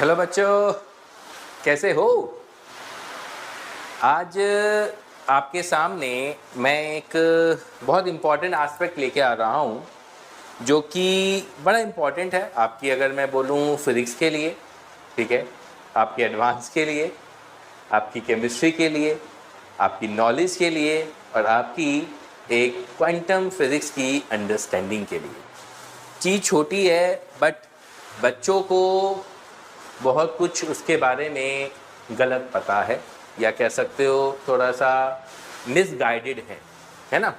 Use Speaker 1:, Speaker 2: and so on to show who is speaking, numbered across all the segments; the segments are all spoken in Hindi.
Speaker 1: हेलो बच्चों, कैसे हो? आज आपके सामने मैं एक बहुत इम्पॉर्टेंट एस्पेक्ट लेके आ रहा हूँ जो कि बड़ा इम्पॉर्टेंट है आपकी, अगर मैं बोलूँ फिज़िक्स के लिए, ठीक है, आपकी एडवांस के लिए, आपकी केमिस्ट्री के लिए, आपकी नॉलेज के लिए और आपकी एक क्वांटम फिज़िक्स की अंडरस्टैंडिंग के लिए। चीज़ छोटी है बट बच्चों को बहुत कुछ उसके बारे में गलत पता है, या कह सकते हो थोड़ा सा मिसगाइडेड है ना।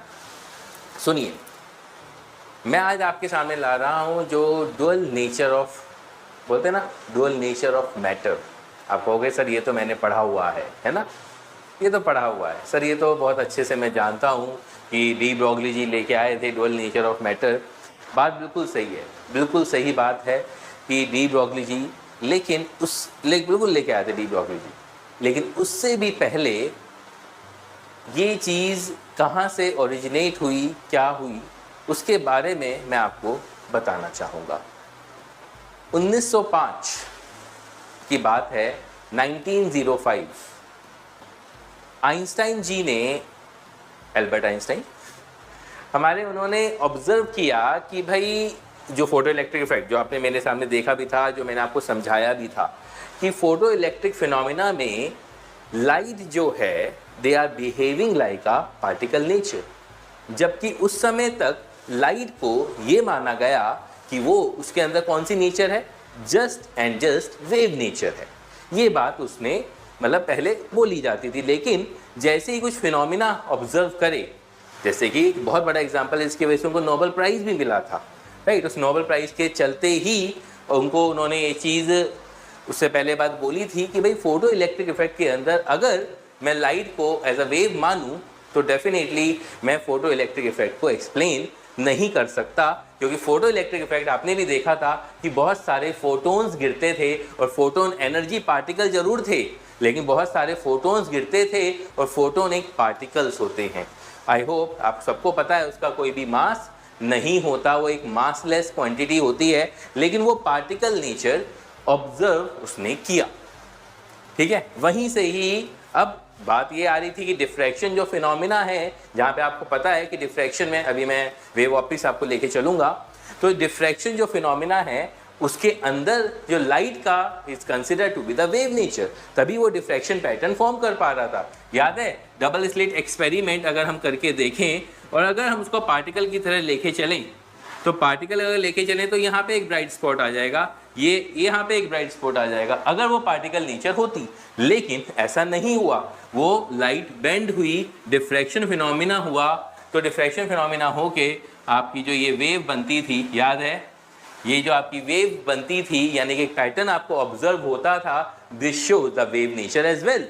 Speaker 1: सुनिए, मैं आज आपके सामने ला रहा हूँ जो डुअल नेचर ऑफ, बोलते हैं ना, डुअल नेचर ऑफ मैटर। आप कहोगे सर ये तो मैंने पढ़ा हुआ है ना, ये तो पढ़ा हुआ है सर, ये तो बहुत अच्छे से मैं जानता हूँ कि डी ब्रॉगली जी लेके आए थे डुअल नेचर ऑफ मैटर। बात बिल्कुल सही है, बिल्कुल सही बात है कि डी ब्रॉगली जी बिल्कुल लेके आए थे डी ब्रॉगली जी, लेकिन उससे भी पहले ये चीज़ कहाँ से ओरिजिनेट हुई, क्या हुई, उसके बारे में मैं आपको बताना चाहूँगा। 1905 की बात है, 1905। आइंस्टाइन जी ने, एल्बर्ट आइंस्टाइन उन्होंने ऑब्जर्व किया कि भाई जो फोटो इलेक्ट्रिक इफेक्ट, जो आपने मेरे सामने देखा भी था, जो मैंने आपको समझाया भी था, कि फोटो इलेक्ट्रिक फिनोमिना में लाइट जो है they are behaving like a particle nature, जबकि उस समय तक लाइट को ये माना गया कि वो उसके अंदर कौन सी नेचर है, just and just wave nature है। ये बात उसने पहले बोली जाती थी, लेकिन जैसे ही कुछ फिनोमिना ऑब्जर्व करे, जैसे कि बहुत बड़ा एग्जांपल है, इसकी वजह से उनको नोबेल प्राइज़ भी मिला था, राइट। उस नोबेल प्राइज़ के चलते ही उन्होंने ये चीज़ उससे पहले बात बोली थी कि भाई फोटो इलेक्ट्रिक इफेक्ट के अंदर अगर मैं लाइट को एज अ वेव मानूं तो डेफिनेटली मैं फोटो इलेक्ट्रिक इफेक्ट को एक्सप्लेन नहीं कर सकता, क्योंकि फोटो इलेक्ट्रिक इफेक्ट आपने भी देखा था कि बहुत सारे फोटोन्स गिरते थे, और फोटोन एनर्जी पार्टिकल जरूर थे, लेकिन बहुत सारे फोटोन्स गिरते थे, और फोटोन एक पार्टिकल्स होते हैं। आई होप आप सबको पता है उसका कोई भी मास नहीं होता, वो एक मासलेस क्वांटिटी होती है, लेकिन वो पार्टिकल नेचर ऑब्जर्व उसने किया, ठीक है। वहीं से ही अब बात ये आ रही थी कि डिफ्रैक्शन जो फिनोमिना है, जहाँ पे आपको पता है कि डिफ्रैक्शन में, अभी मैं वेव वापस आपको लेके चलूँगा, तो डिफ्रैक्शन जो फिनोमिना है उसके अंदर जो लाइट का is consider to be the wave nature, तभी वो डिफ्रैक्शन पैटर्न फॉर्म कर पा रहा था। याद है डबल स्लिट एक्सपेरिमेंट अगर हम करके देखें, और अगर हम उसको पार्टिकल की तरह लेके चलें, तो पार्टिकल अगर लेके चलें तो यहाँ पे एक ब्राइट स्पॉट आ जाएगा, ये यहाँ पे एक ब्राइट स्पॉट आ जाएगा, अगर वो पार्टिकल नेचर होती। लेकिन ऐसा नहीं हुआ, वो लाइट बेंड हुई, डिफ्रैक्शन फिनोमिना हुआ, तो डिफ्रैक्शन फिनोमिना होके आपकी जो ये वेव बनती थी, याद है, ये जो आपकी वेव बनती थी, यानी कि एक पैटर्न आपको ऑब्जर्व होता था, this shows the wave nature as well.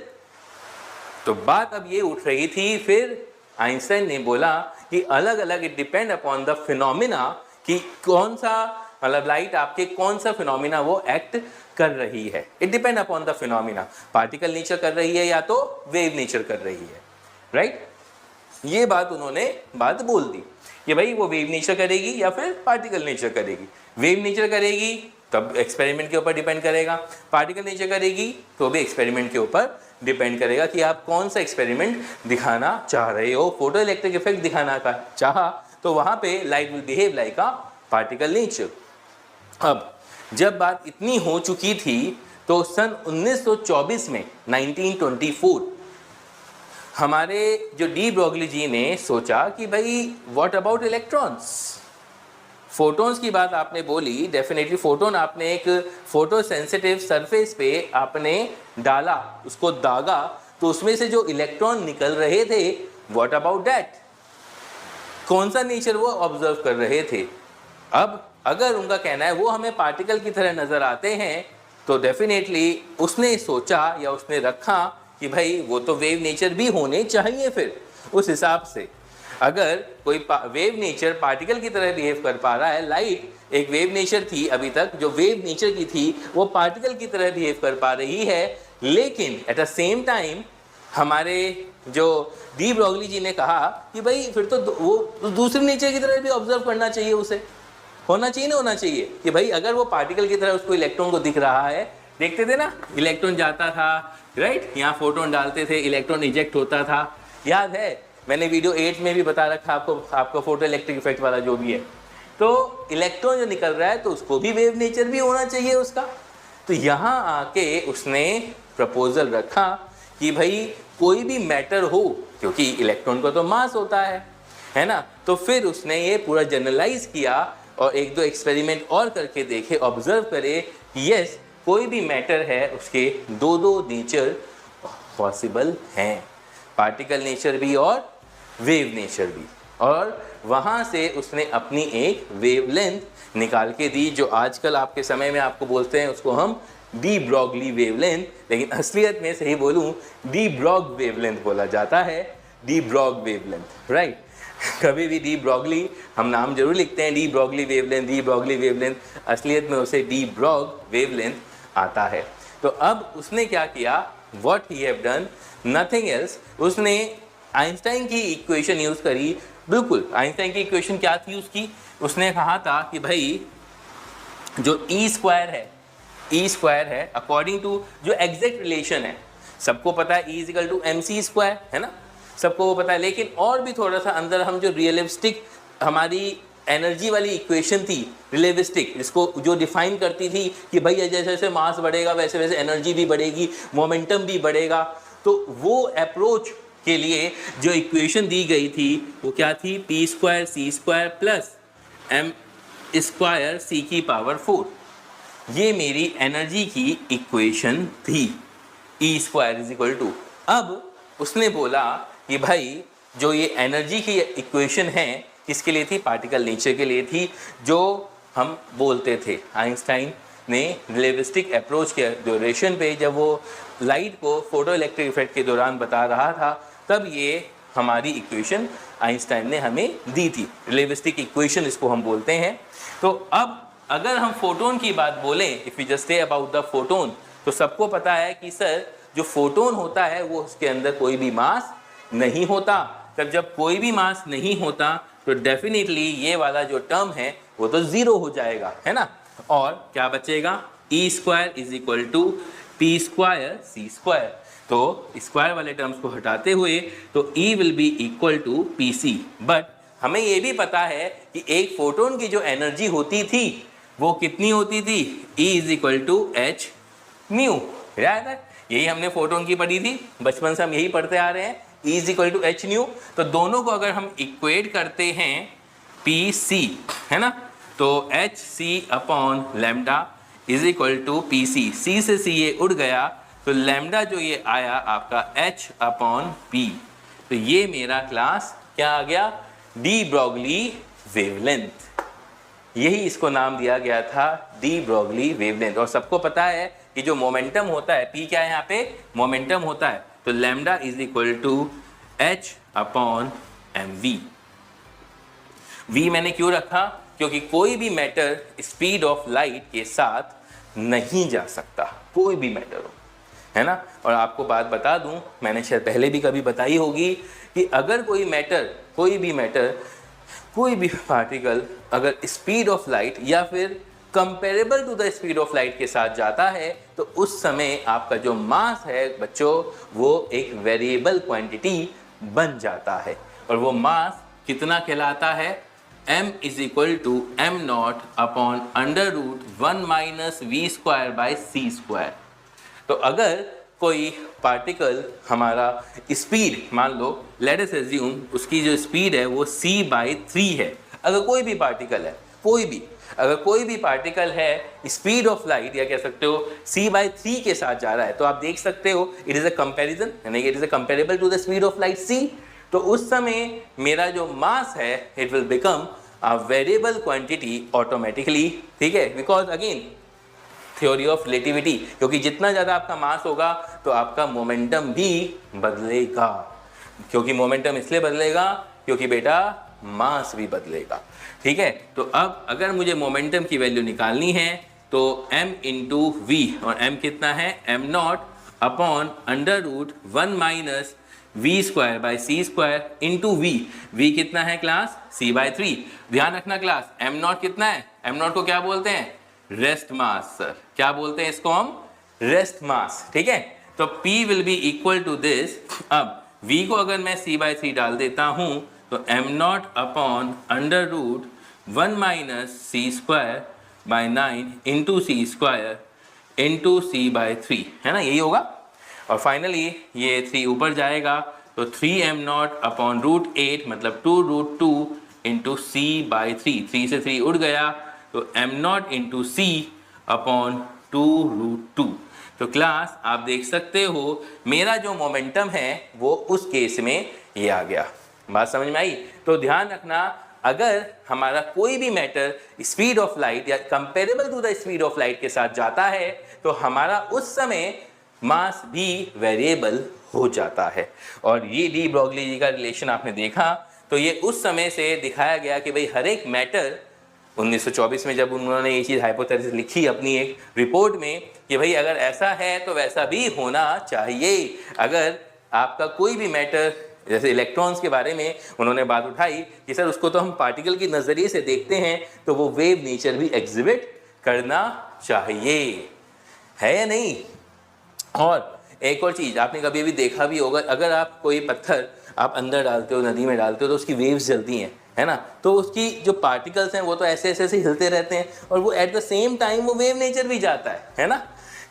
Speaker 1: तो बात अब ये उठ रही थी, फिर आइंस्टाइन ने बोला कि अलग अलग it depend upon the phenomena, कि कौन सा लाइट आपके कौन सा फिनोमिना वो एक्ट कर रही है। It depend upon the phenomena, particle nature कर रही है या तो वेव नेचर कर रही है, राइट। ये बात उन्होंने बात बोल दी कि भाई वो वेव नेचर करेगी या फिर पार्टिकल नेचर करेगी। वेव नेचर करेगी तब एक्सपेरिमेंट के ऊपर डिपेंड करेगा, पार्टिकल नेचर करेगी तो भी एक्सपेरिमेंट के ऊपर डिपेंड करेगा कि आप कौन सा एक्सपेरिमेंट दिखाना चाह रहे हो। फोटो इलेक्ट्रिक इफेक्ट दिखाना का चाहा तो वहाँ पे light will behave like a particle nature. अब जब बात इतनी हो चुकी थी तो सन 1924 में 1924 हमारे जो डी ब्रॉगली जी ने सोचा कि भाई व्हाट अबाउट इलेक्ट्रॉन्स। फोटोन्स की बात आपने बोली, डेफिनेटली फोटोन आपने एक फोटो सेंसिटिव सरफेस पे आपने डाला, उसको दागा, तो उसमें से जो इलेक्ट्रॉन निकल रहे थे, व्हाट अबाउट दैट, कौन सा नेचर वो ऑब्जर्व कर रहे थे। अब अगर उनका कहना है वो हमें पार्टिकल की तरह नज़र आते हैं, तो डेफिनेटली उसने सोचा या उसने रखा कि भाई वो तो वेव नेचर भी होने चाहिए। फिर उस हिसाब से अगर कोई वेव नेचर पार्टिकल की तरह बिहेव कर पा रहा है, लाइट एक वेव नेचर थी अभी तक, जो वेव नेचर की थी वो पार्टिकल की तरह बिहेव कर पा रही है, लेकिन एट द सेम टाइम हमारे जो डी ब्रॉगली जी ने कहा कि भाई फिर तो वो दूसरे नेचर की तरह भी ऑब्जर्व करना चाहिए, उसे होना चाहिए ना होना चाहिए कि भाई अगर वो पार्टिकल की तरह उसको इलेक्ट्रॉन को दिख रहा है, देखते थे ना, इलेक्ट्रॉन जाता था, राइट, यहाँ फोटोन डालते थे, इलेक्ट्रॉन इजेक्ट होता था, याद है? मैंने वीडियो 8 में भी बता रखा आपको, आपका फोटो इलेक्ट्रिक इफेक्ट वाला जो भी है। तो इलेक्ट्रॉन जो निकल रहा है तो उसको भी वेव नेचर भी होना चाहिए उसका। तो यहाँ आके उसने प्रपोजल रखा कि भाई कोई भी मैटर हो, क्योंकि इलेक्ट्रॉन का तो मास होता है ना, तो फिर उसने ये पूरा जनरलाइज किया और एक दो एक्सपेरिमेंट और करके देखे, ऑब्जर्व करे कि यस, कोई भी मैटर है उसके दो दो नेचर पॉसिबल हैं, पार्टिकल नेचर भी और वेव नेचर भी। और वहाँ से उसने अपनी एक वेवलेंथ निकाल के दी, जो आजकल आपके समय में आपको बोलते हैं उसको हम डी ब्रॉगली वेवलेंथ, लेकिन असलियत में सही बोलूँ डी ब्रॉग वेवलेंथ बोला जाता है, डी ब्रॉग वेवलेंथ, राइट। कभी भी डी ब्रॉगली हम नाम जरूर लिखते हैं, de Broglie wavelength, de Broglie wavelength, असलियत में उसे डी ब्रॉग वेवलेंथ आता है। तो अब उसने क्या किया, what he have done, nothing else, उसने आइंस्टाइन की इक्वेशन यूज़ करी। बिल्कुल, आइंस्टाइन की इक्वेशन क्या थी उसकी, उसने कहा था कि भाई जो ई स्क्वायर है अकॉर्डिंग टू जो एग्जैक्ट रिलेशन है, सबको पता है E is equal to MC square, है ना, सबको वो पता है। लेकिन और भी थोड़ा सा अंदर हम जो रियलिस्टिक हमारी एनर्जी वाली इक्वेशन थी, रिलेविस्टिक, जिसको जो डिफाइन करती थी कि भाई जैसे जैसे मास बढ़ेगा वैसे वैसे एनर्जी भी बढ़ेगी, मोमेंटम भी बढ़ेगा, तो वो अप्रोच के लिए जो इक्वेशन दी गई थी वो क्या थी, P square C square plus M square C की पावर 4। ये मेरी एनर्जी की इक्वेशन थी, E square is equal to. अब उसने बोला कि भाई जो ये एनर्जी की इक्वेशन है किसके लिए थी, पार्टिकल नेचर के लिए थी, जो हम बोलते थे आइंस्टाइन ने रिलेटिविस्टिक अप्रोच के ड्यूरेशन पे, जब वो लाइट को फोटो इलेक्ट्रिक इफेक्ट के दौरान बता रहा था, तब ये हमारी इक्वेशन आइंस्टाइन ने हमें दी थी, रिलेटिविस्टिक इक्वेशन इसको हम बोलते हैं। तो अब अगर हम फोटोन की बात बोलें, if you just say about the photon, तो सबको पता है कि सर जो फोटोन होता है वो उसके अंदर कोई भी मास नहीं होता। तब जब कोई भी मास नहीं होता तो डेफिनेटली ये वाला जो टर्म है वो तो ज़ीरो हो जाएगा, है ना। और क्या बचेगा, E square is equal to P square C square. तो स्क्वायर वाले टर्म्स को हटाते हुए तो E will be equal to PC। But हमें ये भी पता है कि एक फोटोन की जो एनर्जी होती थी वो कितनी होती थी, E is equal to H mu. याद है, यही हमने फोटोन की पढ़ी थी, बचपन से हम यही पढ़ते आ रहे हैं, E is equal to H nu. तो दोनों को अगर हम इक्वेट करते हैं PC, है ना, तो HC upon lambda is equal to PC। C से C ये उड़ गया तो लैम्डा जो ये आया आपका H अपॉन P। तो ये मेरा क्लास क्या आ गया, डी ब्रॉगली वेवलेंथ। यही इसको नाम दिया गया था, डी ब्रॉगली वेवलेंथ। और सबको पता है कि जो मोमेंटम होता है, P क्या है यहाँ पे, मोमेंटम होता है, तो lambda is equal to H upon mv। v मैंने क्यों रखा, क्योंकि कोई भी मैटर स्पीड ऑफ लाइट के साथ नहीं जा सकता, कोई भी मैटर हो, है ना। और आपको बात बता दूं, मैंने शायद पहले भी कभी बताई होगी कि अगर कोई मैटर, कोई भी पार्टिकल अगर स्पीड ऑफ लाइट या फिर comparable to the speed of light के साथ जाता है, तो उस समय आपका जो मास है बच्चों, वो एक वेरिएबल क्वांटिटी बन जाता है। और वो मास कितना कहलाता है, m is equal to m not upon under root 1 minus we square by C square. तो अगर कोई पार्टिकल हमारा स्पीड, मान लो लेट अस अज्यूम उसकी जो स्पीड है वो c/3 है, अगर कोई भी पार्टिकल है, अगर कोई भी पार्टिकल है स्पीड ऑफ लाइट, या कह सकते हो c/3 के साथ जा रहा है, तो आप देख सकते हो इट इज़ अ कंपेरिजन, यानी it is a comparable to the speed of light c। तो उस समय मेरा जो मास है it will become a variable quantity automatically, ठीक है, because again theory of relativity, क्योंकि जितना ज़्यादा आपका मास होगा तो आपका मोमेंटम भी बदलेगा। क्योंकि मोमेंटम इसलिए बदलेगा क्योंकि बेटा मास भी बदलेगा, ठीक है। तो अब अगर मुझे मोमेंटम की वैल्यू निकालनी है तो m इंटू वी, और m कितना है, m not upon under root 1 minus we square by C square into v कितना है क्लास, c/3। ध्यान रखना क्लास, m नॉट कितना है, m नॉट को क्या बोलते हैं, रेस्ट मास। सर क्या बोलते हैं इसको हम, रेस्ट मास, ठीक है। तो P will be equal to this. अब V को अगर मैं C/3 डाल देता हूँ तो m0 upon under root 1 minus C²/9 into C² into C/3, है ना, यही होगा। और फाइनली ये 3 ऊपर जाएगा तो 3m0 अपॉन √8 मतलब 2√2 इंटू C/3, 3 से 3 उड़ गया तो m0 इंटू C अपॉन 2√2। तो क्लास आप देख सकते हो मेरा जो मोमेंटम है वो उस केस में ये आ गया। बात समझ में आई? तो ध्यान रखना, अगर हमारा कोई भी मैटर स्पीड ऑफ लाइट या comparable to the speed of light के साथ जाता है तो हमारा उस समय मास भी वेरिएबल हो जाता है। और ये डी ब्रॉगली जी का रिलेशन आपने देखा तो ये उस समय से दिखाया गया कि भाई हर एक मैटर 1924 में जब उन्होंने ये चीज़ हाइपोथेसिस लिखी अपनी एक रिपोर्ट में कि भाई अगर ऐसा है तो वैसा भी होना चाहिए। अगर आपका कोई भी मैटर, जैसे इलेक्ट्रॉन्स के बारे में उन्होंने बात उठाई कि सर उसको तो हम पार्टिकल के नज़रिए से देखते हैं तो वो वेव नेचर भी एग्जिबिट करना चाहिए, है या नहीं। और एक और चीज़ आपने कभी भी देखा भी होगा, अगर आप कोई पत्थर आप अंदर डालते हो, नदी में डालते हो तो उसकी वेव्स चलती हैं, है ना, तो उसकी जो पार्टिकल्स हैं वो तो ऐसे ऐसे हिलते रहते हैं और वो एट द सेम टाइम वो वेव नेचर भी जाता है ना।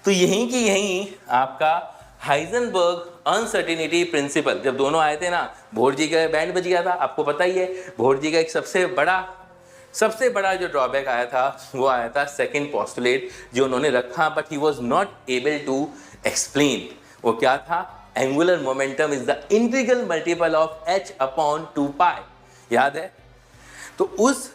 Speaker 1: तो यहीं की यहीं आपका हाइजेनबर्ग अनसर्टेनिटी प्रिंसिपल, जब दोनों आए थे ना, बोर जी का बैंड बज गया था, आपको पता ही है। बोर जी का एक सबसे बड़ा जो ड्रॉबैक आया था वो आया था सेकेंड पोस्टुलेट जो उन्होंने रखा, but he was not able to explain. वो क्या था? Angular momentum is the integral multiple of h upon 2π, याद है? तो उस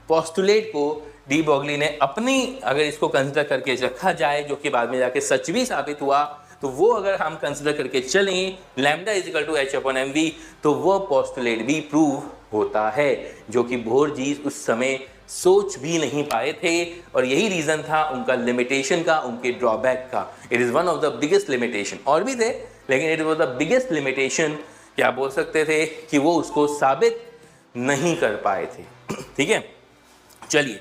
Speaker 1: पोस्टुलेट को डी ब्रॉगली ने अपनी, अगर इसको कंसिडर करके रखा जाए, जो कि बाद में जाके सच भी साबित हुआ, तो वो अगर हम कंसिडर करके चलें lambda is equal to h upon mv, तो वो पोस्टुलेट भी प्रूव होता है, जो कि बोर जी उस समय सोच भी नहीं पाए थे। और यही रीज़न था उनका लिमिटेशन का, उनके ड्रॉबैक का। It is one of the biggest limitation, और भी थे लेकिन it was the biggest limitation, क्या बोल सकते थे कि वो उसको साबित नहीं कर पाए थे। ठीक है, चलिए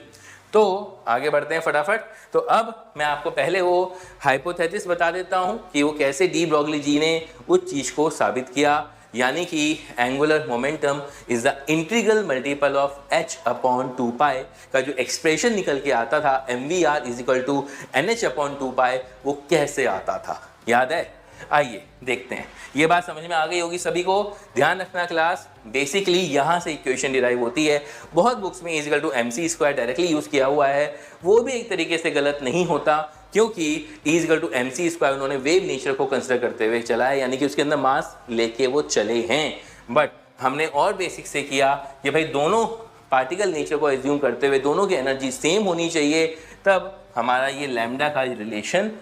Speaker 1: तो आगे बढ़ते हैं फटाफट। तो अब मैं आपको पहले वो हाइपोथेसिस बता देता हूँ कि वो कैसे डी ब्रॉगली जी ने उस चीज़ को साबित किया, यानी कि angular momentum is the integral multiple of h upon 2π का जो एक्सप्रेशन निकल के आता था mvr is equal to nh upon 2π, वो कैसे आता था, याद है? आइए देखते हैं। ये बात समझ में आ गई होगी सभी को। ध्यान रखना क्लास, बेसिकली यहाँ से इक्वेशन डिराइव होती है। बहुत बुक्स में is equal to mc² directly use किया हुआ है, वो भी एक तरीके से गलत नहीं होता, क्योंकि इज इक्वल टू mc² उन्होंने वेव नेचर को कंसिडर करते हुए चला है, यानी कि उसके अंदर मास लेके वो चले हैं। बट हमने और बेसिक से किया कि भाई दोनों पार्टिकल नेचर को एज्यूम करते हुए दोनों की एनर्जी सेम होनी चाहिए, तब हमारा ये लैम्डा का रिलेशन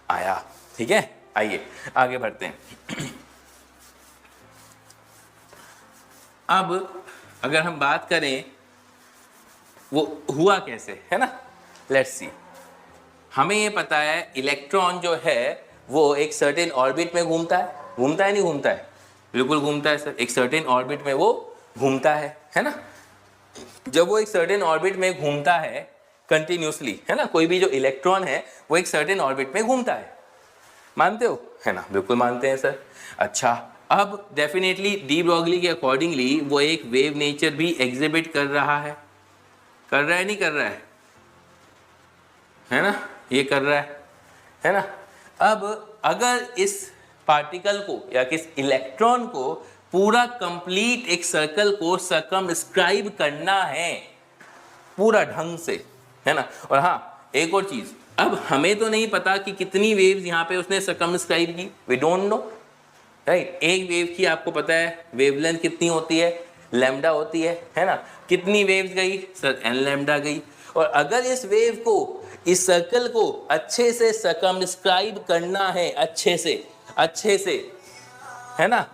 Speaker 1: आया। ठीक है, आइए आगे बढ़ते हैं। अब अगर हम बात करें वो हुआ कैसे, है ना, लेट्स सी। हमें ये पता है इलेक्ट्रॉन जो है वो एक सर्टेन ऑर्बिट में घूमता है नहीं घूमता है? बिल्कुल घूमता है सर, एक सर्टेन ऑर्बिट में वो घूमता है ना। जब वो एक सर्टेन ऑर्बिट में घूमता है कंटिन्यूसली, है ना, कोई भी जो इलेक्ट्रॉन है वो एक सर्टेन ऑर्बिट में घूमता है, मानते हो, है ना? बिल्कुल मानते हैं सर। अच्छा, अब डेफिनेटली डी ब्रॉगली के अकॉर्डिंगली वो एक वेव नेचर भी एग्जिबिट कर रहा है नहीं कर रहा है ना, ये कर रहा है ना। अब अगर इस पार्टिकल को या किस इलेक्ट्रॉन को पूरा कंप्लीट एक सर्कल को सर्कमस्क्राइब करना है पूरा ढंग से, है ना। और हाँ, एक और चीज़, अब हमें तो नहीं पता कि कितनी वेव्स यहाँ पे उसने सर्कमस्क्राइब की, वी डोंट नो, राइट। एक वेव की आपको पता है वेवलेंथ कितनी होती है, लैम्डा होती है ना। कितनी वेव्स गई सर? n लैम्डा गई। और अगर इस वेव को, इस सर्कल को अच्छे से सर्कमस्क्राइब करना है, अच्छे से, है ना,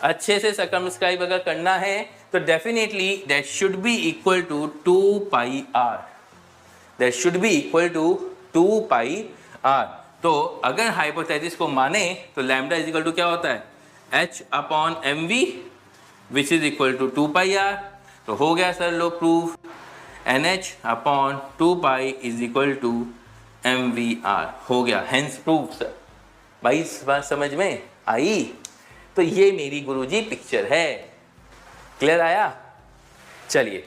Speaker 1: अच्छे से सर्कमस्क्राइब अगर करना है तो definitely that should be equal to 2πr, that should be equal to 2πr। तो अगर हाइपोथेसिस को माने तो लैम्डा इज इक्वल टू क्या होता है? h upon mv which is equal to 2πr। तो हो गया सर लो proof, nh upon 2π is equal to MVR हो गया, हेंस प्रूफ सर। भाई इस बात समझ में आई? तो ये मेरी गुरुजी पिक्चर है। क्लियर आया? चलिए,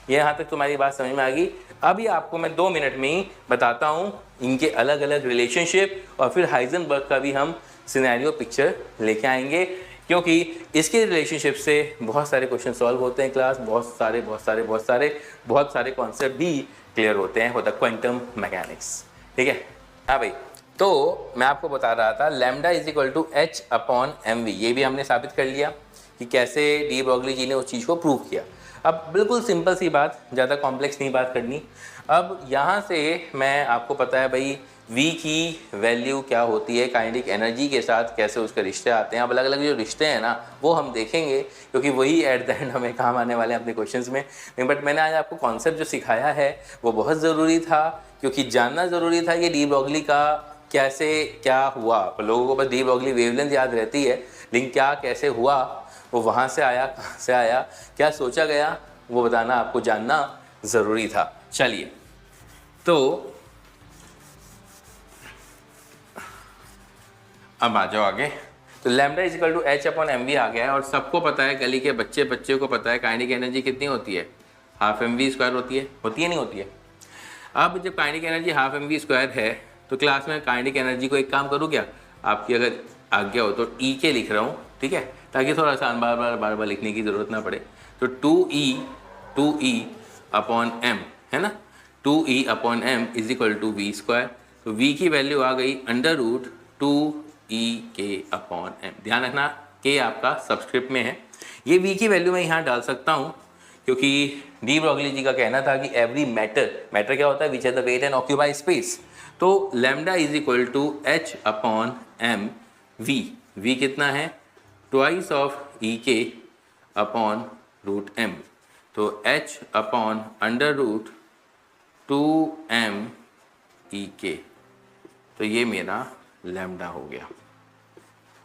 Speaker 1: ये यहाँ तक तुम्हारी बात समझ में आ गई। अभी आपको मैं 2 मिनट में ही बताता हूँ इनके अलग अलग रिलेशनशिप, और फिर हाइजेनबर्ग का भी हम सिनेरियो पिक्चर लेके आएंगे, क्योंकि इसके रिलेशनशिप से बहुत सारे क्वेश्चन सॉल्व होते हैं क्लास, बहुत सारे कॉन्सेप्ट भी क्लियर होते हैं द क्वांटम मैकेनिक्स। ठीक है? हाँ भाई, तो मैं आपको बता रहा था lambda is equal to H/mv, ये भी हमने साबित कर लिया कि कैसे डी ब्रॉगली जी ने उस चीज़ को प्रूव किया। अब बिल्कुल सिंपल सी बात, ज़्यादा कॉम्प्लेक्स नहीं बात करनी। अब यहाँ से मैं आपको पता है भाई V की वैल्यू क्या होती है, काइनेटिक एनर्जी के साथ कैसे उसके रिश्ते आते हैं। अब अलग अलग जो रिश्ते हैं ना वो हम देखेंगे, क्योंकि वही एट द एंड हमें काम आने वाले हैं अपने क्वेश्चंस में। बट मैंने आज आपको कॉन्सेप्ट जो सिखाया है वो बहुत ज़रूरी था, क्योंकि जानना ज़रूरी था कि डी ब्रॉगली का कैसे क्या हुआ। लोगों को बस डी ब्रॉगली वेवलेंथ याद रहती है, लेकिन क्या कैसे हुआ, वो वहाँ से आया, कहाँ से आया, क्या सोचा गया, वो बताना आपको जानना ज़रूरी था। चलिए, तो अब आ जाओ आगे। तो lambda is equal to H/mv आ गया है, और सबको पता है, गली के बच्चे को पता है काइनेटिक एनर्जी कितनी होती है, हाफ mv² होती है नहीं होती है। अब जब काइनेटिक एनर्जी हाफ mv² है, तो क्लास में काइनेटिक एनर्जी को एक काम करूँ क्या, आपकी अगर आज्ञा हो तो ई के लिख रहा हूँ, ठीक है, ताकि थोड़ा सा बार बार लिखने की ज़रूरत ना पड़े। तो 2E/m है ना, 2E/m is equal to v²। तो v की वैल्यू आ गई √2EK/m। ध्यान रखना k आपका सब्सक्रिप्ट में है। ये v की वैल्यू मैं यहाँ डाल सकता हूँ, क्योंकि डी ब्रॉगली जी का कहना था कि एवरी मैटर क्या होता है, विच है the weight and occupy space. तो lambda is equal to H/m v कितना है, ट्वाइस ऑफ EK/√m। तो H/√2m EK, तो ये मेरा लैम्डा हो गया।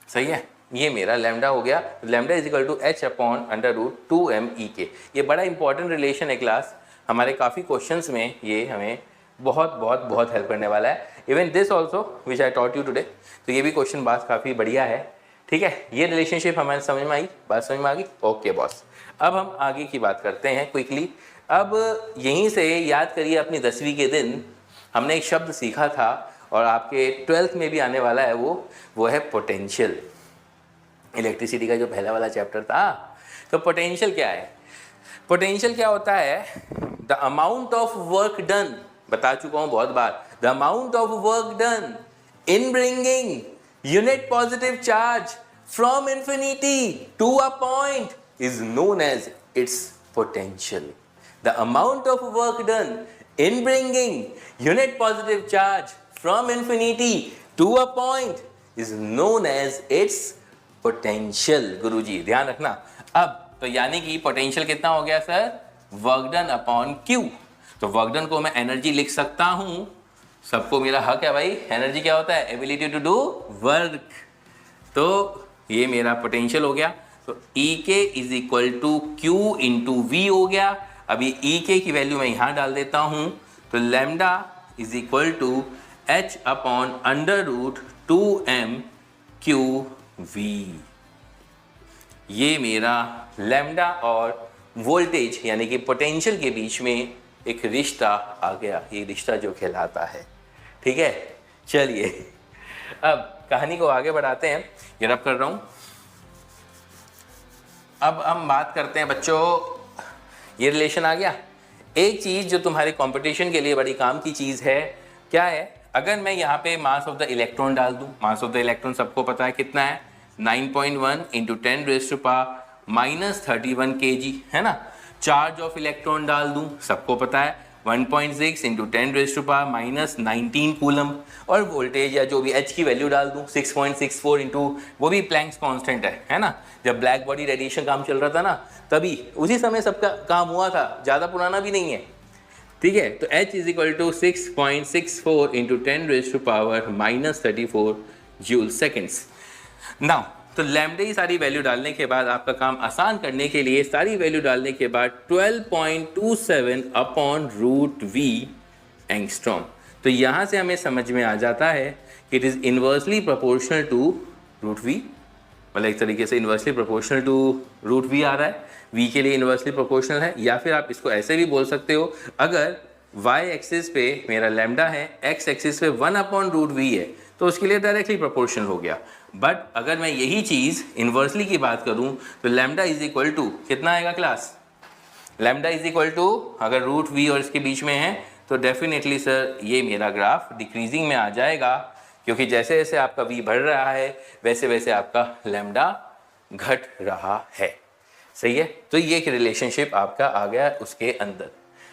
Speaker 1: सही है, ये मेरा लैम्डा हो गया। Lambda is equal to H/√2m EK। ये बड़ा इंपॉर्टेंट रिलेशन है क्लास, हमारे काफ़ी क्वेश्चंस में ये हमें बहुत हेल्प करने वाला है। Even this also which I taught you today. तो ये भी क्वेश्चन बात काफ़ी बढ़िया है। ठीक है, ये रिलेशनशिप हमारे समझ में आई, बात समझ में आ गई? ओके बॉस, अब हम आगे की बात करते हैं क्विकली। अब यहीं से याद करिए, अपनी 10वीं के दिन हमने एक शब्द सीखा था, और आपके 12th में भी आने वाला है, वो है पोटेंशियल। इलेक्ट्रिसिटी का जो पहला वाला चैप्टर था। तो पोटेंशियल क्या है? पोटेंशियल क्या होता है? The amount of work done, बता चुका हूँ बहुत बार, the amount of work done in bringing unit positive charge from infinity to a point is known as its potential. The amount of work done in bringing unit positive charge from infinity to a point is known as its potential. गुरुजी ध्यान रखना। अब तो यानी कि पोटेंशियल कितना हो गया sir? Work done upon Q. तो वर्क डन को मैं एनर्जी लिख सकता हूं, सबको मेरा हक है भाई। एनर्जी क्या होता है? Ability to do work. तो ये मेरा पोटेंशियल हो गया। तो E के is equal to q into v हो गया। अभी E के की वैल्यू मैं यहाँ डाल देता हूँ। तो lambda is equal to H/√2m QV। ये मेरा लैम्डा और वोल्टेज यानी कि पोटेंशियल के बीच में एक रिश्ता आ गया, ये रिश्ता जो कहलाता है। ठीक है, चलिए अब कहानी को आगे बढ़ाते हैं। ये रब कर रहा हूँ। अब हम बात करते हैं बच्चों, ये रिलेशन आ गया। एक चीज़ जो तुम्हारे कंपटीशन के लिए बड़ी काम की चीज़ है, क्या है? अगर मैं यहाँ पे मास ऑफ द इलेक्ट्रॉन डाल दूँ, मास ऑफ द इलेक्ट्रॉन सबको पता है कितना है, 9.1 इंटू 10⁻³ kg है ना। चार्ज ऑफ इलेक्ट्रॉन डाल दूँ, सबको पता है 1.6 इंटू 10⁻⁻19 कूलम। और वोल्टेज या जो भी H की वैल्यू डाल दूँ 6.64 इंटू, वो भी प्लैंक्स कांस्टेंट है ना। जब ब्लैक बॉडी रेडिएशन काम चल रहा था ना, तभी उसी समय सबका काम हुआ था, ज़्यादा पुराना भी नहीं है। ठीक है, तो H इज इक्वल टू 6.64 इंटू 10⁻⁻34 जूल सेकेंड्स। नाउ तो लैम्डा ही सारी वैल्यू डालने के बाद, आपका काम आसान करने के लिए सारी वैल्यू डालने के बाद 12.27 अपॉन √V एंगस्ट्रॉम। तो यहाँ से हमें समझ में आ जाता है कि it is inversely proportional to root v, मतलब एक तरीके से inversely proportional to root v आ रहा है, वी के लिए इन्वर्सली प्रोपोर्शनल है। या फिर आप इसको ऐसे भी बोल सकते हो, अगर वाई एक्सिस पे मेरा लैम्डा है, एक्स एक्सिस पे 1/√v है, तो उसके लिए डायरेक्टली प्रोपोर्शनल हो गया। बट अगर मैं यही चीज़ इन्वर्सली की बात करूं तो लैम्डा इज इक्वल टू कितना आएगा class? Lambda is equal to अगर रूट वी और इसके बीच में है तो डेफिनेटली सर ये मेरा ग्राफ डिक्रीजिंग में आ जाएगा, क्योंकि जैसे जैसे आपका वी बढ़ रहा है वैसे वैसे आपका लैम्डा घट रहा है। सही है, तो ये एक रिलेशनशिप आपका आ गया उसके अंदर,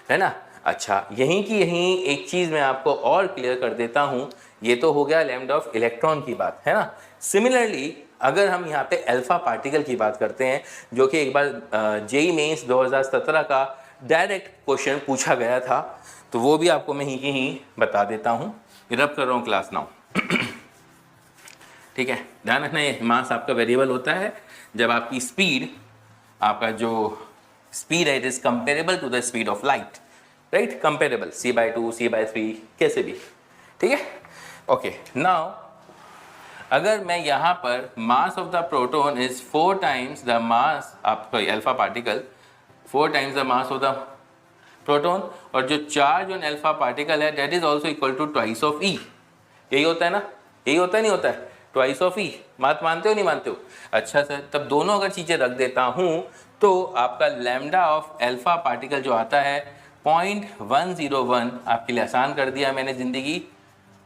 Speaker 1: है ना। अच्छा, यहीं की यहीं एक चीज़ मैं आपको और क्लियर कर देता हूँ। ये तो हो गया लैम्डा ऑफ इलेक्ट्रॉन की बात, है ना। सिमिलरली अगर हम यहाँ पे अल्फा पार्टिकल की बात करते हैं, जो कि एक बार जेई मेंस 2017 का डायरेक्ट क्वेश्चन पूछा गया था, तो वो भी आपको मैं ही बता देता हूँ। रब कर रहा हूँ क्लास नाउ। ठीक है, ध्यान रखना ये मास आपका वेरिएबल होता है जब आपकी स्पीड, आपका जो स्पीड है it is comparable to the speed of light, right. Comparable c/2 c/3 कैसे भी, ठीक है। ओके, नाउ अगर मैं यहाँ पर mass of the proton is 4 times the mass, आपका alpha particle 4 times the mass of the proton, और जो चार्ज ऑन अल्फा पार्टिकल है that is also equal to twice of e. यही होता है ना, यही होता है नहीं होता है, ट्वाइस ऑफ ई। बात मानते हो नहीं मानते हो? अच्छा सर, तब दोनों अगर चीज़ें रख देता हूँ तो आपका लैम्डा ऑफ अल्फा पार्टिकल जो आता है 0.101, आपके लिए आसान कर दिया मैंने ज़िंदगी।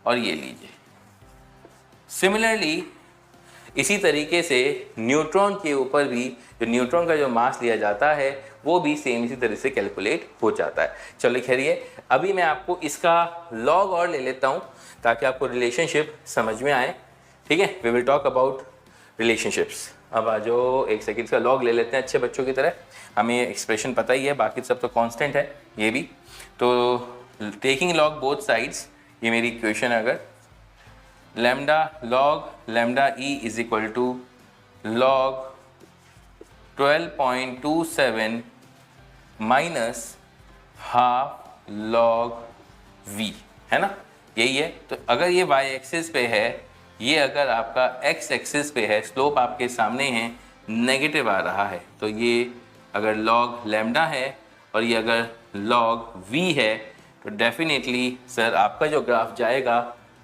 Speaker 1: और ये लीजिए, सिमिलरली इसी तरीके से न्यूट्रॉन के ऊपर भी जो न्यूट्रॉन का जो मास लिया जाता है वो भी सेम इसी तरह से कैलकुलेट हो जाता है। चलो खैरिए, अभी मैं आपको इसका लॉग और ले लेता हूँ ताकि आपको रिलेशनशिप समझ में आए। ठीक है, we will talk about relationships. अब आ जाओ, एक सेकंड का लॉग ले लेते हैं अच्छे बच्चों की तरह। हमें एक्सप्रेशन पता ही है, बाकी सब तो कांस्टेंट है ये भी। तो टेकिंग लॉग बोथ साइड्स, ये मेरी इक्वेशन है। अगर lambda log lambda e is equal to log 12.27 minus half log v, है ना, यही है। तो अगर ये वाई एक्सिस पे है, ये अगर आपका एक्स एक्सिस पे है, स्लोप आपके सामने है, नेगेटिव आ रहा है, तो ये अगर लॉग लैम्डा है और ये अगर लॉग वी है तो डेफिनेटली सर आपका जो ग्राफ जाएगा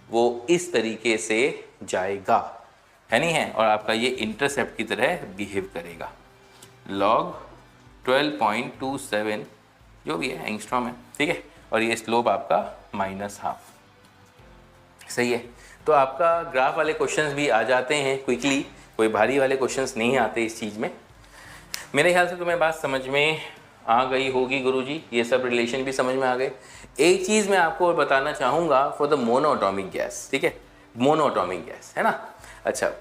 Speaker 1: वो इस तरीके से जाएगा, है नहीं है, और आपका ये इंटरसेप्ट की तरह बिहेव करेगा। लॉग 12.27 जो भी है एंगस्ट्रॉम है, ठीक है, और ये स्लोप आपका -½ सही है। तो आपका ग्राफ वाले क्वेश्चंस भी आ जाते हैं क्विकली, कोई भारी वाले क्वेश्चंस नहीं आते इस चीज़ में। मेरे ख्याल से तुम्हें बात समझ में आ गई होगी गुरुजी, ये सब रिलेशन भी समझ में आ गए। एक चीज़ मैं आपको और बताना चाहूँगा फॉर द मोनोएटॉमिक गैस, ठीक है, मोनोएटॉमिक गैस, है ना। अच्छा,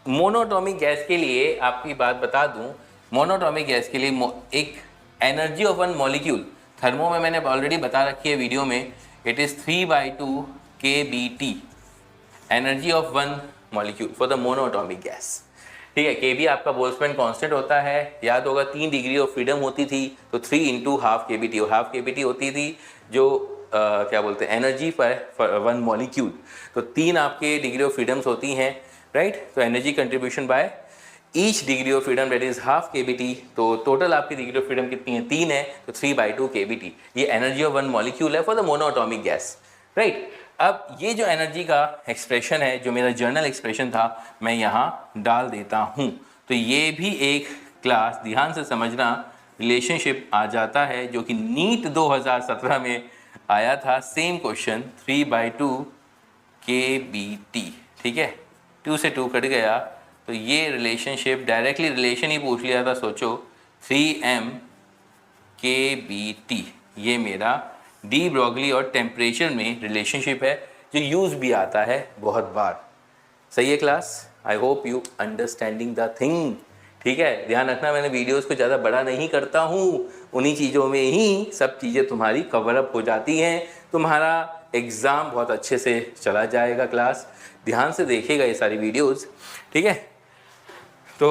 Speaker 1: मोनोएटॉमिक गैस के लिए आपकी बात बता दूँ, मोनोएटॉमिक गैस के लिए एक energy of one molecule, thermo में मैंने ऑलरेडी बता रखी है वीडियो में, it is 3/2 kBt energy of one molecule for the monoatomic gas. ठीक है, Kb आपका बोल्ट्जमैन कांस्टेंट होता है, याद होगा 3 डिग्री ऑफ फ्रीडम होती थी, तो 3 × ½ kBt, और ½ kBt होती थी जो क्या बोलते हैं एनर्जी पर वन मॉलिक्यूल। तो 3 आपके डिग्री ऑफ फ्रीडम्स होती हैं, राइट। तो energy contribution by each degree of freedom that is ½ kBt। तो टोटल आपकी डिग्री ऑफ फ्रीडम कितनी है? 3 है, तो 3/2 kBt ये एनर्जी ऑफ वन मॉलिक्यूल है for the monoatomic gas, right. अब ये जो एनर्जी का एक्सप्रेशन है, जो मेरा जर्नल एक्सप्रेशन था, मैं यहाँ डाल देता हूँ। तो ये भी एक क्लास ध्यान से समझना रिलेशनशिप आ जाता है, जो कि नीट 2017 में आया था, सेम क्वेश्चन 3/2 kBt, ठीक है, 2 से 2 कट गया, तो ये रिलेशनशिप डायरेक्टली रिलेशन ही पूछ लिया था, सोचो 3m kBt, ये मेरा डी ब्रॉगली और टेम्परेचर में रिलेशनशिप है, जो यूज़ भी आता है बहुत बार। सही है class, I hope you understanding the thing. ठीक है, ध्यान रखना मैंने वीडियोस को ज़्यादा बड़ा नहीं करता हूँ, उन्हीं चीज़ों में ही सब चीज़ें तुम्हारी कवर अप हो जाती हैं, तुम्हारा एग्ज़ाम बहुत अच्छे से चला जाएगा। क्लास ध्यान से देखिएगा ये सारी वीडियोज़, ठीक है। तो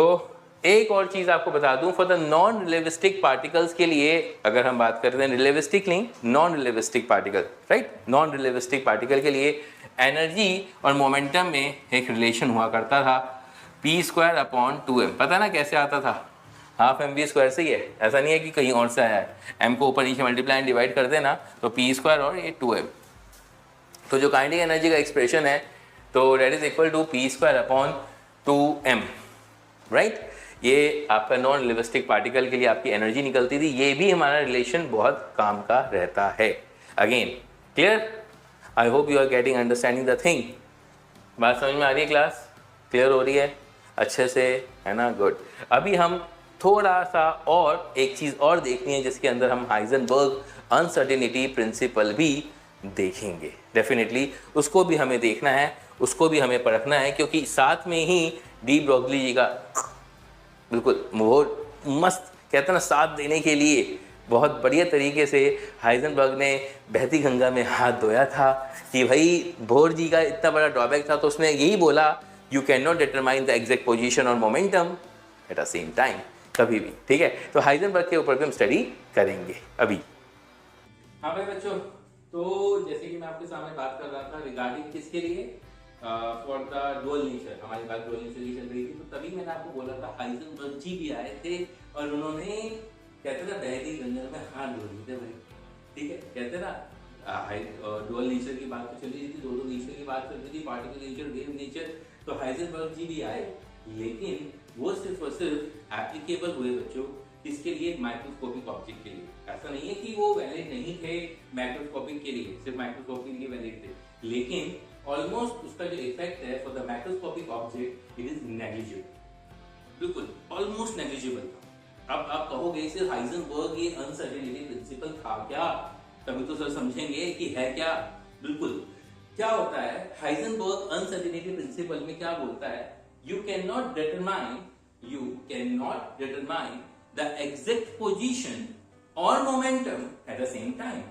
Speaker 1: एक और चीज आपको बता दूं, for the non relativistic particles के लिए, अगर हम बात करते हैं रिलेविस्टिक नहीं, non relativistic particle, right, non relativistic particle के लिए एनर्जी और मोमेंटम में एक रिलेशन हुआ करता था p²/2m। पता ना कैसे आता था? हाफ mv² से ही है, ऐसा नहीं है कि कहीं और से आया है। m को ऊपर नीचे मल्टीप्लाई एंड डिवाइड कर देना तो p² और ये 2m। तो जो काइनेटिक एनर्जी का एक्सप्रेशन है तो that is equal to p²/2m, right. ये आपका नॉन रिलेविस्टिक पार्टिकल के लिए आपकी एनर्जी निकलती थी। ये भी हमारा रिलेशन बहुत काम का रहता है। Again clear? I hope you are getting understanding the thing. बात समझ में आ रही है? क्लास क्लियर हो रही है अच्छे से, है ना? गुड। अभी हम थोड़ा सा और एक चीज़ और देखनी है जिसके अंदर हम हाइजेनबर्ग अनसर्टेनिटी प्रिंसिपल भी देखेंगे। डेफिनेटली उसको भी हमें देखना है, उसको भी हमें परखना है, क्योंकि साथ में ही डी ब्रोगली जी का बिल्कुल बहुत मस्त कहते हैं ना साथ देने के लिए बहुत बढ़िया तरीके से हाइजेनबर्ग ने बहती गंगा में हाथ धोया था कि भाई बोर जी का इतना बड़ा ड्रॉबैक था, तो उसने यही बोला you can not determine the exact position और momentum at a same time, कभी भी। ठीक है, तो हाइजेनबर्ग के ऊपर भी हम स्टडी करेंगे अभी। हाँ भाई बच्चों, तो जैसे कि मैं आपके सामने बात कर रहा था रिगार्डिंग किसके लिए, फॉर द डुअल नेचर, हमारी बात डुअल नेचर की चल रही थी, तो तभी मैंने आपको बोला था हाइजेनबर्ग जी भी आए थे और उन्होंने कहते ना बहती गंगा में हाथ धो लिए थे भाई। ठीक है, कहते ना डुअल नेचर की बात तो चल रही थी, दो नेचर की बात चल रही थी, पार्टिकल नेचर, वेव नेचर। तो हाइजेनबर्ग जी भी आए, लेकिन वो सिर्फ और सिर्फ एप्लीकेबल हुए बच्चों इसके लिए माइक्रोस्कोपिक ऑब्जेक्ट के लिए। ऐसा नहीं है कि वो वैलिड नहीं थे माइक्रोस्कोपिक के लिए, सिर्फ माइक्रोस्कोपिक के लिए वैलिड थे, लेकिन ऑलमोस्ट उसका जो इफेक्ट है for the microscopic object it is negligible, बिल्कुल ऑलमोस्ट नेग्लिजिबल था। अब आप कहोगे सिर्फ हाइजेनबर्ग ये अनसर्टेनिटी प्रिंसिपल था क्या? तभी तो सर समझेंगे कि है क्या। बिल्कुल, क्या होता है हाइजेनबर्ग अनसर्टेनिटी प्रिंसिपल में क्या बोलता है, you can not determine the exact position और momentum at the same time.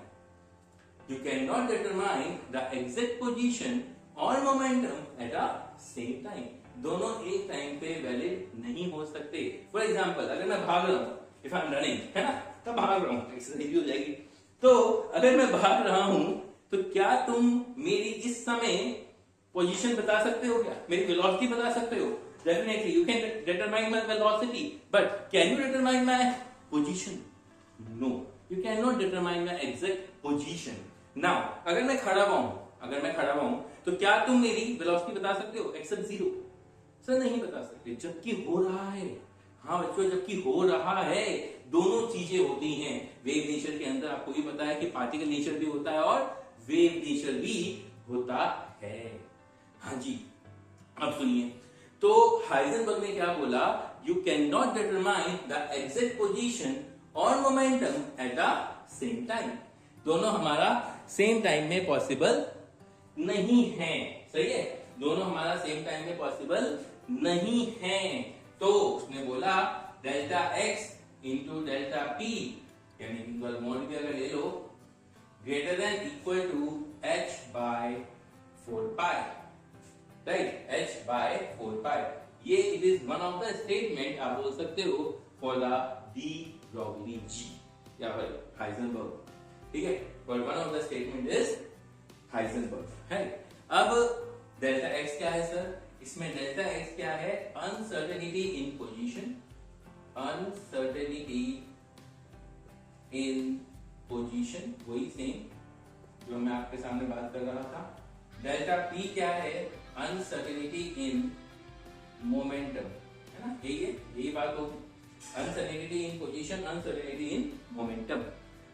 Speaker 1: You cannot determine the exact position or momentum at the same time. दोनों एक टाइम पे वैलिड नहीं हो सकते। फॉर एग्जाम्पल, अगर मैं भाग रहा हूँ, इफ आई एम रनिंग, है ना, तब भाग रहा हूँ, एक्सरसाइज हो जाएगी। तो अगर मैं भाग रहा हूँ तो क्या तुम मेरी इस समय पोजीशन बता सकते हो? क्या मेरी वेलोसिटी बता सकते हो? Definitely you can determine my velocity, but can you determine my position? No, you can not determine my exact position. Now अगर मैं खड़ा हुआ हूं तो क्या तुम मेरी वेलोसिटी बता सकते हो एक्सेप्ट 0? सर नहीं बता सकते, जबकि हो रहा है। हाँ बच्चों, जबकि हो रहा है, दोनों चीजें होती हैं वेव नेचर के अंदर। आपको भी पता है कि पार्टिकल नेचर भी होता है और वेव नेचर भी होता है। हाँ जी, अब सुनिए, तो हाइजेनबर्ग ने क्या बोला, you can not determine the exact position और momentum at the same time. दोनों हमारा सेम टाइम में पॉसिबल नहीं है। सही है, दोनों हमारा सेम टाइम में पॉसिबल नहीं है। तो उसने बोला delta x into delta p, यानी कि मोड भी अगर ले लो, greater than equal to h/4π, right, h/4π। ये it is one of the statement, आप बोल सकते हो, फॉर द डी ब्रोगली जी या फिर हाइजेनबर्ग। ठीक है, but one of the statement is Heisenberg है। अब डेल्टा x क्या है सर? इसमें डेल्टा x क्या है? अनसर्टेनिटी इन पोजीशन, अनसर्टेनिटी इन पोजीशन, वही सेम जो मैं आपके सामने बात कर रहा था। डेल्टा p क्या है? अनसर्टेनिटी इन मोमेंटम, है ना, यही बात होगी। Uncertainty in position, uncertainty in momentum.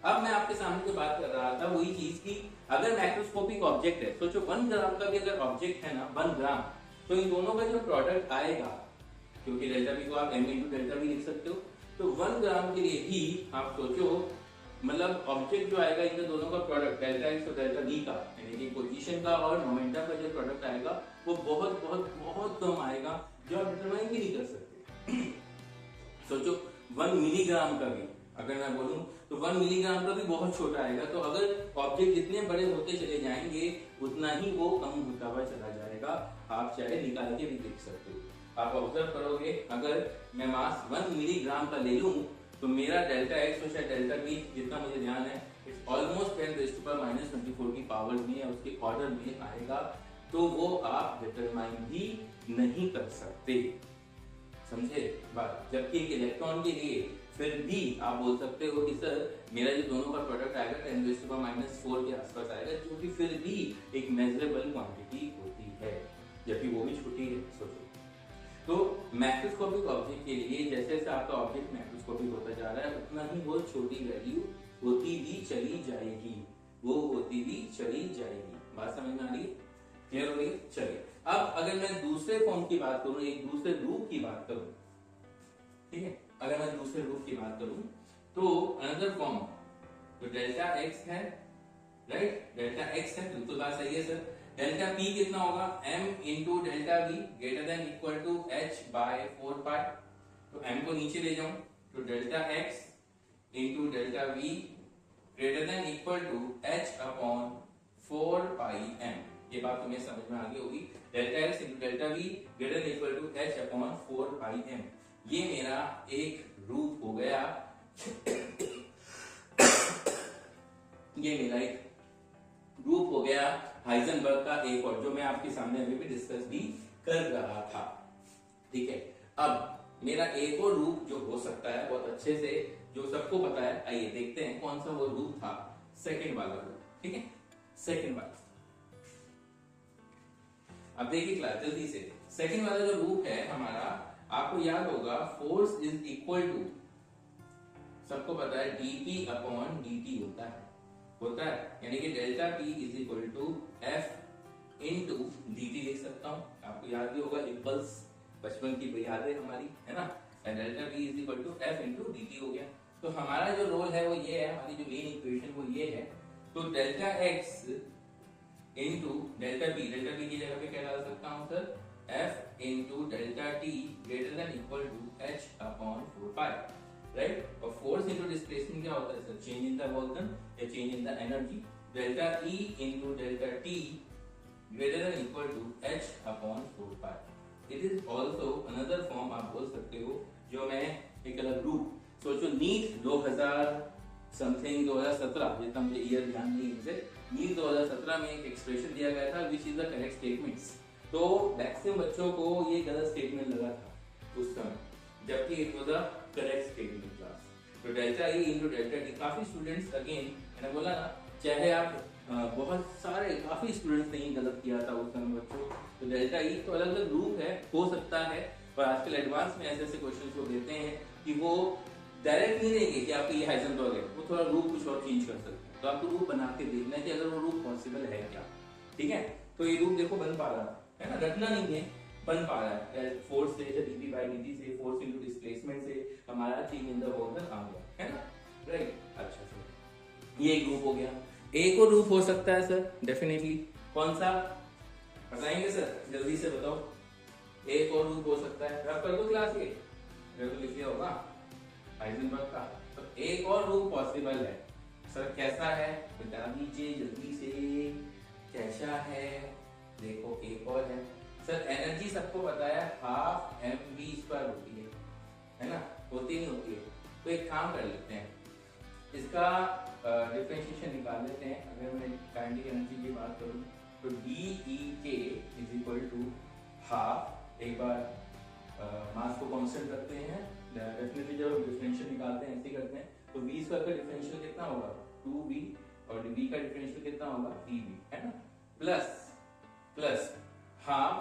Speaker 1: अब मैं आपके सामने जो बात कर रहा था वही चीज की, अगर माइक्रोस्कोपिक ऑब्जेक्ट है, सोचो 1 ग्राम का भी अगर ऑब्जेक्ट है ना, 1 ग्राम, तो इन दोनों का जो प्रोडक्ट आएगा, क्योंकि डेल्टा बी को आप m इंटू डेल्टा बी लिख सकते हो, तो 1 ग्राम के लिए भी आप सोचो, मतलब ऑब्जेक्ट जो आएगा इनके दोनों का प्रोडक्ट डेल्टा एक्स और डेल्टा बी का, यानी कि पोजीशन का और मोमेंटम का जो प्रोडक्ट आएगा वो बहुत बहुत बहुत कम आएगा, जो आप डिटरमाइन भी नहीं कर सकते। सोचो 1 मिलीग्राम का भी अगर मैं बोलूं तो 1 मिलीग्राम का भी बहुत छोटा आएगा। तो अगर ऑब्जेक्ट जितने बड़े होते चले जाएंगे उतना ही वो कम होता हुआ चला जाएगा। आप चाहे निकाल के भी देख सकते हो। आप ऑब्जर्व करोगे अगर मैं मास 1 मिलीग्राम का ले लूं तो मेरा डेल्टा एक्स और शायद डेल्टा बी जितना मुझे ध्यान है इट्स ऑलमोस्ट 10⁻⁻24 की पावर में या उसके ऑर्डर में आएगा, तो वो आप डिटरमाइन भी नहीं कर सकते, समझे बात। जबकि एक इलेक्ट्रॉन के लिए फिर भी आप बोल सकते हो कि सर मेरा जो दोनों का प्रोडक्ट आएगा 10⁻⁻4 के आसपास आएगा, जो कि फिर भी एक मेजरेबल क्वांटिटी होती है, जबकि वो भी छोटी है। सोचो तो मैक्रोस्कोपिक ऑब्जेक्ट के लिए जैसे जैसे आपका ऑब्जेक्ट मैक्रोस्कोपिक होता जा रहा है उतना ही वो छोटी वैल्यू होती भी चली जाएगी, वो होती भी चली जाएगी। बात समझ में आ रही है? क्लियर हो रही है? चलिए अब अगर मैं दूसरे फॉर्म की बात करूं, एक दूसरे रूप की बात करूं, ठीक है, अगर मैं दूसरे रूप की बात करूं तो अनदर फॉर्म तो डेल्टा एक्स है, राइट, डेल्टा एक्स है, बिल्कुल बात सही है सर। डेल्टा पी कितना होगा? m into delta v greater than equal to h by 4 pi. तो m को नीचे ले जाऊं तो delta x into delta v greater than equal to h upon 4 pi m। ये बात तुम्हें समझ में आ गई होगी। Delta x into delta v greater than equal to h upon 4 pi m, ये मेरा एक रूप हो गया ये मेरा एक रूप हो गया हाइजेनबर्ग का एक और, जो मैं आपके सामने अभी भी डिस्कस भी कर रहा था, ठीक है। अब मेरा एक और रूप जो हो सकता है बहुत अच्छे से, जो सबको पता है, आइए देखते हैं कौन सा वो रूप था, सेकंड वाला रूप, ठीक है, सेकंड वाला। अब देखिए क्लास जल्दी से, सेकंड वाला जो रूप है हमारा, आपको याद होगा फोर्स इज इक्वल टू, सबको पता है dp अपॉन dt होता है, यानी कि delta p is equal to f into dt लिख सकता हूं। आपको याद भी होगा इम्पल्स, बचपन की याद है हमारी, है ना, delta p is equal to f into dt हो गया। तो हमारा जो रोल है वो ये है, हमारी जो मेन इक्वेशन वो ये है। तो delta x into delta p की जगह पे क्या डाल सकता हूं sir, f into delta t greater than equal to h upon 4 pi, right. और फोर्स इनटू डिस्प्लेसमेंट क्या होता है sir, change in the volume या change in the energy. Delta E into delta T greater than equal to h upon 4 pi. It is also another form, आप बोल सकते हो, जो मैं एक अलग रूप, सोचो नीट 2000 समथिंग 2017, जितना मुझे ईयर ध्यान नहीं है, नीट 2017 में एक एक्सप्रेशन दिया गया था which is the correct statements. तो मैक्सिमम बच्चों को ये गलत स्टेटमेंट लगा था उस समय, जबकि it was the correct statement class. तो delta E into delta T, काफी स्टूडेंट्स, अगेन मैंने बोला ना, चाहे आप बहुत सारे काफी स्टूडेंट्स ने गलत किया था उस समय बच्चों। तो डेल्टा ई तो अलग अलग रूप है, हो सकता है, और आजकल एडवांस में ऐसे ऐसे क्वेश्चन को देते हैं कि वो डायरेक्ट नहीं देंगे कि आपको ये हाइजेनबर्ग है, वो थोड़ा रूप कुछ और चेंज कर सकते हैं। तो आपको रूप बना के देखना है कि अगर वो रूप पॉसिबल है क्या, ठीक है। तो ये रूप देखो बन पा रहा है ना, रटना नहीं है, बन पा रहा है। फोर्स से dp बाय dt से, फोर्स इनटू डिस्प्लेसमेंट से हमारा चेंज इन द वॉल्यूम आ गया, है ना, राइट। अच्छा सर, ये एक रूप हो गया। एक और रूप हो सकता है सर, डेफिनेटली, कौन सा बताएंगे सर, जल्दी से बताओ। एक और रूप हो सकता है, रब कर दो क्लास ये, अगर तो लिख लिया होगा हाइजेनबर्ग का। तो एक और रूप पॉसिबल है सर, कैसा है बता दीजिए जल्दी से, कैसा है, देखो एक और है सर। एनर्जी सबको पता है हाफ mv² होती है ना, होती नहीं होती है। तो एक काम कर लेते हैं, इसका डिफरेंशिएशन निकाल लेते हैं। अगर मैं काइनेटिक एनर्जी की बात करूं तो dEk is equal to half, एक बार मास को कांस्टेंट रखते हैं, डेफिनेटली जब डिफरेंशियल निकालते हैं ऐसे करते हैं, तो v² का डिफरेंशियल कितना होगा 2v, और v का डिफरेंशियल कितना होगा dv, है ना, प्लस हाफ,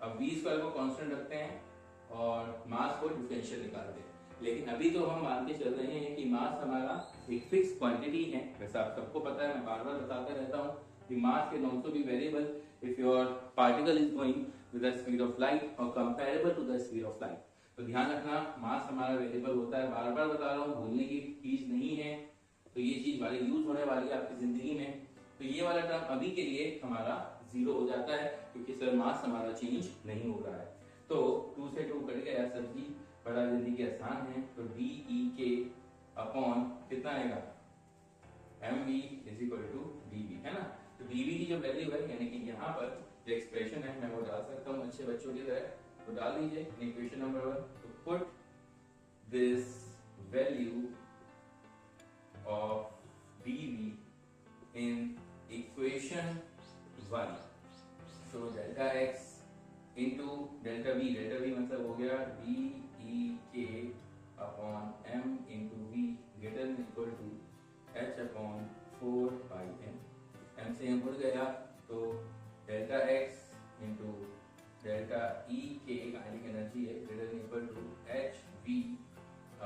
Speaker 1: अब v² को कांस्टेंट रखते हैं और मास को डिफरेंशियल निकालते हैं। लेकिन अभी तो हम मान के चल रहे हैं कि मास हमारा एक फिक्स क्वांटिटी है। वैसे आप सबको पता है, मैं बार बार बताता रहता हूँ कि mass can also be variable if your particle is going with the speed of light और comparable to the speed of light. तो ध्यान रखना, मास हमारा वेरिएबल होता है, बार बार बता रहा हूँ, भूलने की चीज नहीं है। तो ये चीज वाली यूज होने वाली है आपकी जिंदगी में। तो ये वाला टर्म अभी के लिए हमारा 0 हो जाता है, क्योंकि सर मास हमारा चेंज नहीं हो रहा है। तो 2 से 2 कट गया सर जी, बड़ा जिंदगी आसान है। तो dEk अपॉन कितना आएगा mv is equal to dv, है ना। तो dv की जो वैल्यू है, यानी कि यहाँ पर जो एक्सप्रेशन है, मैं वो डाल सकता हूँ अच्छे बच्चों की तरह। तो डाल दीजिए इक्वेशन नंबर 1। तो put this value of dv in equation 1। so delta x into delta v मतलब हो गया d e k upon m into v greater than equal to h upon 4 pi m। m से m उड़ गया तो delta x into delta e k kinetic energy है greater than equal to h v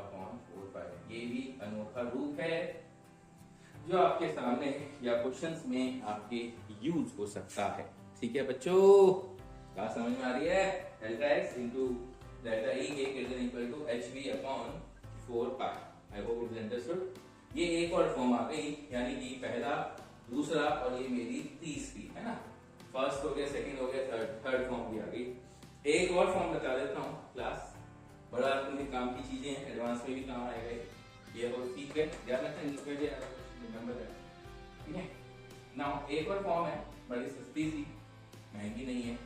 Speaker 1: upon 4 pi। ये भी अनोखा रूप है जो आपके सामने या क्वेश्चंस में आपके यूज हो सकता है। ठीक है बच्चों, बात समझ में आ रही है? Delta x into delta E के greater than equal to H V upon 4 pi. I hope it is understood. ये एक और फॉर्म आ गई, यानी कि पहला, दूसरा और ये मेरी तीसरी है ना। फर्स्ट हो गया, सेकंड हो गया, थर्ड फॉर्म भी आ गई। एक और फॉर्म बता देता हूँ क्लास, बड़ा अपने काम की चीजें हैं, एडवांस में भी काम आएगा ये। और ठीक है, ध्यान रखना इंग्लिश में भी रिमेंबर दैट। ठीक है, नाउ एक और फॉर्म है, बड़ी सस्ती सी, महंगी नहीं है।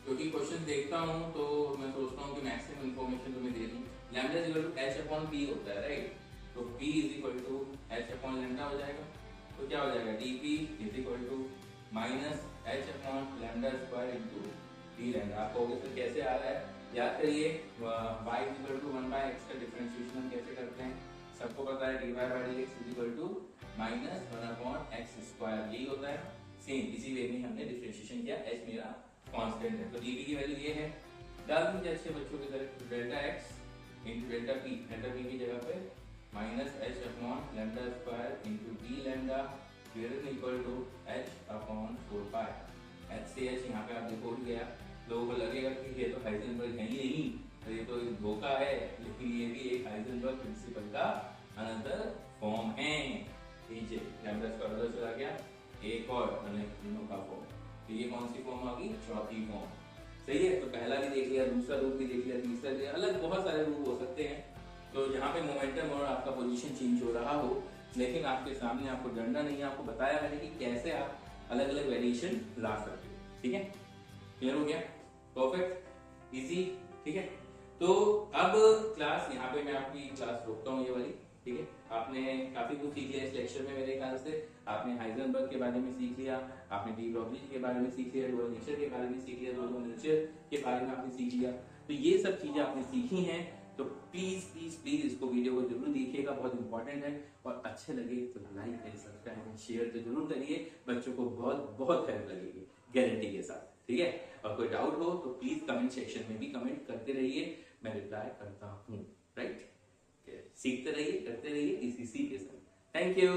Speaker 1: क्योंकि क्वेश्चन देखता हूँ तो मैं सोचता हूँ कि मैक्सिमम इंफॉर्मेशन तुम्हें दे दूँ। Lambda is equal to h upon p होता है, राइट? तो p is equal to h upon lambda हो जाएगा। तो क्या हो जाएगा? dp is equal to minus h upon lambda square into d lambda. आप कहोगे सर कैसे आ रहा है? याद करिए, y is equal to 1 by x का डिफरेंशिएशन हम कैसे करते हैं? सबको पता है dy by dx is equal to minus 1 upon x square, यही होता है। सेम इसी वे में हमने डिफरेंशिएशन किया। h मेरा कांस्टेंट है, तो dp की वैल्यू ये है। डाल दीजिए अच्छे बच्चों की तरह, delta x into delta p की जगह पे minus h upon lambda square into d lambda greater than equal to h upon 4 pi. h से h यहाँ पे आप देखो उठ गया। लोगों को लगेगा कि ये तो हाइजेनबर्ग है ही नहीं, तो ये तो धोखा है, लेकिन ये भी एक हाइजेनबर्ग प्रिंसिपल का अनदर फॉर्म है। नीचे लैम्डा स्क्वायर उधर चला गया, एक और तीनों का फॉर्म। तो ये कौन सी फॉर्म आ गई? चौथी फॉर्म। सही है, तो पहला भी देख लिया, दूसरा रूप भी देख लिया, तीसरा भी, अलग बहुत सारे रूप हो सकते हैं। तो जहाँ पे मोमेंटम और आपका पोजीशन चेंज हो रहा हो, लेकिन आपके सामने आपको डंडा नहीं है, आपको बताया मैंने कि कैसे आप अलग अलग वेरिएशन ला सकते हो। ठीक है, क्लियर हो गया? Perfect, easy. ठीक है, तो अब क्लास यहाँ पे मैं आपकी क्लास रोकता हूँ ये वाली। ठीक है, आपने काफी कुछ सीख लिया इस लेक्चर में मेरे ख्याल से। आपने हाइजेनबर्ग के बारे में सीख लिया, आपने डी ब्रॉगली के बारे में सीख लिया, डुअल नेचर के बारे में सीख लिया, डुअल नेचर के बारे में आपने सीख लिया। तो ये सब चीजें आपने सीखी हैं, तो प्लीज प्लीज प्लीज इसको वीडियो को जरूर देखिएगा, बहुत इंपॉर्टेंट है। और अच्छे लगे तो लाइक करिए, सब्सक्राइब एंड शेयर तो जरूर करिए, बच्चों को बहुत बहुत हेल्प लगेगी गारंटी के साथ। ठीक है, और कोई डाउट हो तो प्लीज कमेंट सेक्शन में भी कमेंट करते रहिए, मैं रिप्लाई करता हूँ। राइट, सीखते रहिए, करते रहिए, इसी के साथ। Thank you.